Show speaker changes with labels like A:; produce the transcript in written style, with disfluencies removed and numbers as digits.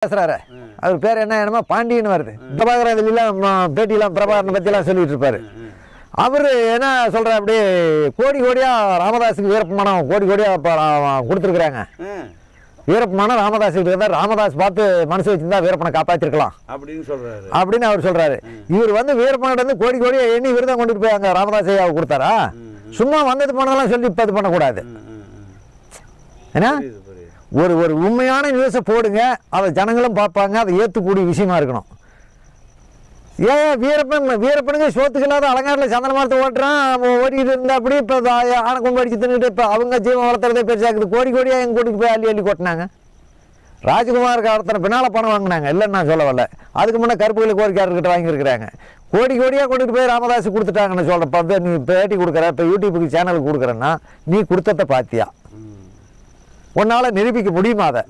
A: பேசுறாரு. அவர் பேர் என்னமா பாண்டியன்னு வருது. பிரபாகரன் இதுலாம் பேட்டியெல்லாம் பிரபாகரனை பற்றிலாம் சொல்லிட்டு இருப்பாரு. அவர் என்ன சொல்ற, அப்படியே கோடி கோடியா ராமதாஸுக்கு வீரப்பமானம் கோடி கோடியா கொடுத்துருக்குறாங்க. வீரப்பமானம் ராமதாஸ் கிட்ட ராமதாஸ் பார்த்து மனசு வச்சிருந்தா வீரப்பனை காப்பாற்றிருக்கலாம் அப்படின்னு அவர் சொல்றாரு. இவர் வந்து வீரப்பனிட்ட வந்து கோடி கோடியா எண்ணி விருதம் கொண்டுட்டு போய் அங்க ராமதாஸ் ஐயாவை கொடுத்தாரா? சும்மா வந்தது போனதெல்லாம் சொல்லி இப்போ இது பண்ணக்கூடாது. ஏன்னா ஒரு ஒரு உண்மையான நியூஸை போடுங்க, அதை ஜனங்களும் பார்ப்பாங்க, அதை ஏற்றுக்கூடிய விஷயமா இருக்கணும். ஏன் வீரப்பனுங்க சோத்துக்கு இல்லாத அலங்காட்டில் சந்தன மரத்தை ஓட்டுறான், ஓட்டிக்கிட்டு இருந்தா அப்படி இப்போ ஆனை கொண்டு அடிச்சு தின்னுட்டு இப்போ அவங்க ஜீவன் வளர்த்துறதே பெருசாக்குது. கோடி கோடியாக எங்கள் கூட்டிகிட்டு போய் அள்ளி கொட்டினாங்க. ராஜ்குமார் காலத்தில் பின்னால் பணம் வாங்கினாங்க, இல்லைன்னு நான் சொல்ல வரல. அதுக்கு முன்னே கருப்புகளை கோரிக்கையாளர்கிட்ட வாங்கியிருக்கிறாங்க. கோடி கோடியாக கொண்டுட்டு போய் ராமதாஸ் கொடுத்துட்டாங்கன்னு சொல்கிறப்ப நீ பேட்டி கொடுக்குற, இப்போ யூடியூபுக்கு சேனலுக்கு கொடுக்குறேன்னா நீ கொடுத்ததை பார்த்தியா? உன்னால் நிரூபிக்க முடியுமா? அதை